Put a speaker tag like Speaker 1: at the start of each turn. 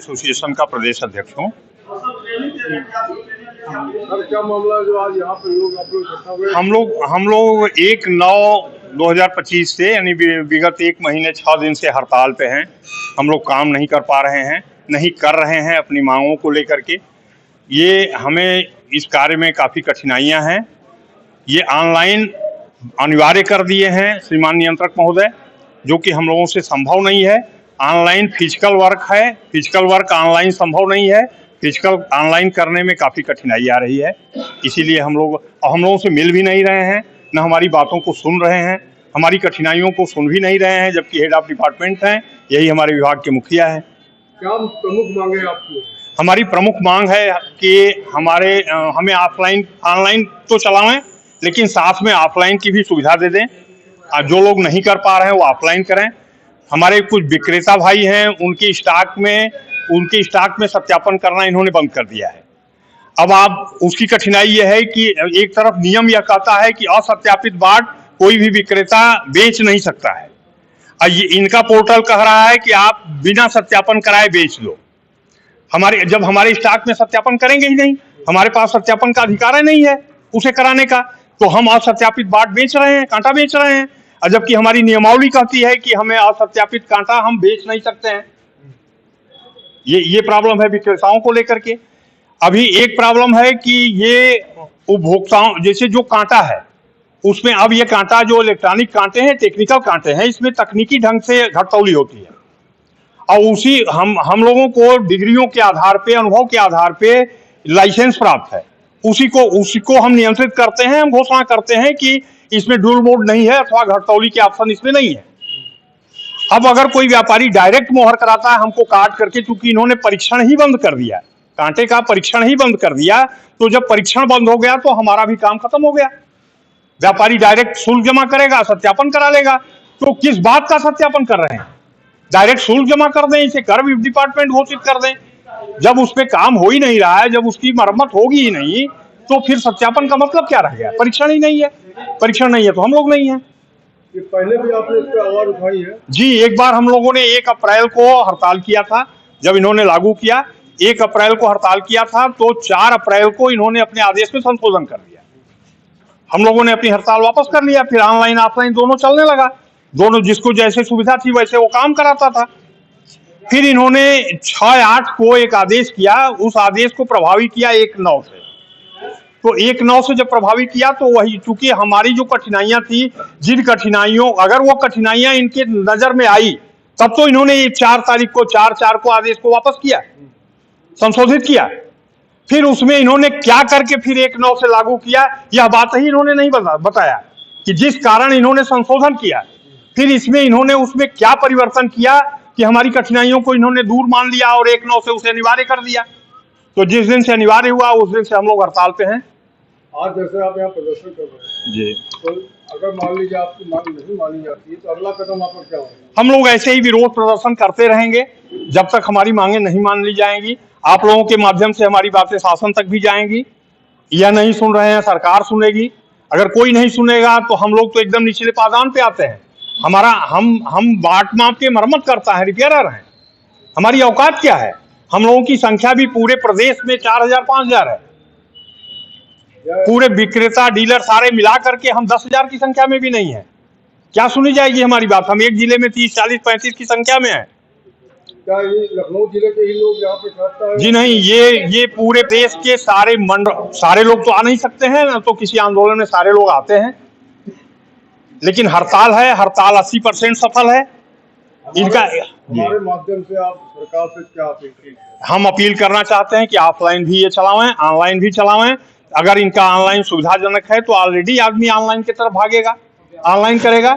Speaker 1: Association का प्रदेश अध्यक्ष हूँ।
Speaker 2: सर, क्या मामला है जो आज यहाँ पे लोग आप लोग इकट्ठा हुए?
Speaker 1: हम लोग 1/9/2025 से यानी विगत 1 महीने 6 दिन से हड़ताल पे हैं। हम लोग काम नहीं कर पा रहे हैं, नहीं कर रहे हैं अपनी मांगों को लेकर के। ये हमें इस कार्य में काफ़ी कठिनाइयां हैं। ये ऑनलाइन अनिवार्य कर दिए हैं श्रीमान नियंत्रक महोदय, जो कि हम लोगों से संभव नहीं है। ऑनलाइन फिजिकल वर्क है, फिजिकल वर्क ऑनलाइन संभव नहीं है। फिजिकल ऑनलाइन करने में काफ़ी कठिनाई आ रही है, इसीलिए हम लोगों से मिल भी नहीं रहे हैं, न हमारी बातों को सुन रहे हैं, हमारी कठिनाइयों को सुन भी नहीं रहे हैं, जबकि हेड ऑफ डिपार्टमेंट हैं, यही हमारे विभाग के मुखिया हैं।
Speaker 2: क्या प्रमुख मांगे आपकी?
Speaker 1: हमारी प्रमुख मांग है कि हमें ऑनलाइन तो चलाएं, लेकिन साथ में ऑफलाइन की भी सुविधा दे दें। जो लोग नहीं कर पा रहे हैं वो ऑफलाइन करें। हमारे कुछ विक्रेता भाई हैं, उनके स्टॉक में सत्यापन करना इन्होंने बंद कर दिया है। अब आप उसकी कठिनाई यह है कि एक तरफ नियम यह कहता है कि असत्यापित बाट कोई भी विक्रेता बेच नहीं सकता है, और ये इनका पोर्टल कह रहा है कि आप बिना सत्यापन कराए बेच दो। जब हमारे स्टॉक में सत्यापन करेंगे ही नहीं, हमारे पास सत्यापन का अधिकार नहीं है उसे कराने का, तो हम असत्यापित बाट बेच रहे हैं, कांटा बेच रहे हैं। और जबकि हमारी नियमावली कहती है कि हमें असत्यापित कांटा हम बेच नहीं सकते हैं। ये प्रॉब्लम है विक्रेताओं को लेकर के। अभी एक प्रॉब्लम है कि ये उपभोक्ताओं, जैसे जो कांटा है उसमें, अब ये कांटा जो इलेक्ट्रॉनिक कांटे हैं, टेक्निकल कांटे हैं, इसमें तकनीकी ढंग से घटतौली होती है, और उसी हम लोगों को डिग्रियों के आधार पे, अनुभव के आधार पे लाइसेंस प्राप्त है, उसी को हम नियंत्रित करते हैं। हम घोषणा करते हैं कि इसमें ड्यूल मोड नहीं है अथवा घटतौली के ऑप्शन इसमें नहीं है। अब अगर कोई व्यापारी डायरेक्ट मोहर कराता है हमको काट करके, चूंकि इन्होंने परीक्षण ही बंद कर दिया, कांटे का परीक्षण ही बंद कर दिया, तो जब परीक्षण बंद हो गया तो हमारा भी काम खत्म हो गया। व्यापारी डायरेक्ट शुल्क जमा करेगा, सत्यापन करा लेगा, तो किस बात का सत्यापन कर रहे हैं? डायरेक्ट शुल्क जमा कर दें, इसे कर डिपार्टमेंट घोषित कर दें। जब उस पर काम हो ही नहीं रहा है, जब उसकी मरम्मत होगी ही नहीं, तो फिर सत्यापन का मतलब क्या रह गया? परीक्षण ही नहीं है, परीक्षण नहीं है तो हम लोग नहीं है।
Speaker 2: ये पहले भी आपने इस पर आवाज उठाई है?
Speaker 1: जी, एक बार हम लोगों ने 1 अप्रैल को हड़ताल किया था, जब इन्होंने लागू किया। 1 अप्रैल को हड़ताल किया था, तो 4 अप्रैल को इन्होंने अपने आदेश में संशोधन कर दिया। हम लोगों ने अपनी हड़ताल वापस कर लिया, फिर ऑनलाइन ऑफलाइन दोनों चलने लगा। दोनों जिसको जैसे सुविधा थी वैसे वो काम कराता था। फिर इन्होंने 6/8 को एक आदेश किया, उस आदेश को प्रभावी किया 1/9 से। तो 1/9 से जब प्रभावी किया तो वही, चूंकि हमारी जो कठिनाइयां थी, जिन कठिनाइयों, अगर वो कठिनाइयां इनके नजर में आई तब तो इन्होंने 4/4 को आदेश को वापस किया, संशोधित किया। फिर उसमें इन्होंने क्या करके फिर 1/9 से लागू किया, यह बात ही इन्होंने नहीं बताया कि जिस कारण इन्होंने संशोधन किया, फिर इसमें इन्होंने उसमें क्या परिवर्तन किया कि हमारी कठिनाइयों को इन्होंने दूर मान लिया और 1/9 से उसे अनिवार्य कर दिया। तो जिस दिन से अनिवार्य हुआ उस दिन से हम लोग हड़ताल पे हैं।
Speaker 2: आज जैसे आप यहाँ प्रदर्शन कर रहे हैं
Speaker 1: जी,
Speaker 2: तो अगर मान लीजिए आपकी मांग नहीं मानी जाती है तो अगला कदम आपका क्या होगा?
Speaker 1: हम लोग ऐसे ही विरोध प्रदर्शन करते रहेंगे जब तक हमारी मांगे नहीं मान ली जाएंगी। आप लोगों के माध्यम से हमारी बातें शासन तक भी जाएंगी। यह नहीं सुन रहे हैं, सरकार सुनेगी। अगर कोई नहीं सुनेगा तो हम लोग तो एकदम निचले पायदान पे आते हैं। हम बाट माप के मरम्मत करता है, रिपेयरर हैं। हमारी औकात क्या है? हम लोगों की संख्या भी पूरे प्रदेश में 4000-5000 है। पूरे विक्रेता डीलर सारे मिला करके हम 10,000 की संख्या में भी नहीं है। क्या सुनी जाएगी हमारी बात? हम एक जिले में 30, 40, 35 की संख्या में है।
Speaker 2: क्या ये लखनऊ जिले के ही लोग यहाँ पे इकट्ठा है?
Speaker 1: जी नहीं, ये पूरे देश के सारे मंडल, सारे लोग तो आ नहीं सकते हैं ना, तो किसी आंदोलन में सारे लोग आते हैं, लेकिन हड़ताल है, हड़ताल 80% सफल है इनका।
Speaker 2: हमारे माध्यम से आप सरकार से क्या अपील?
Speaker 1: हम अपील करना चाहते हैं कि ऑफलाइन भी ये चलावें, ऑनलाइन भी चलावें। अगर इनका ऑनलाइन सुविधाजनक है तो ऑलरेडी आदमी ऑनलाइन की तरफ भागेगा, ऑनलाइन करेगा।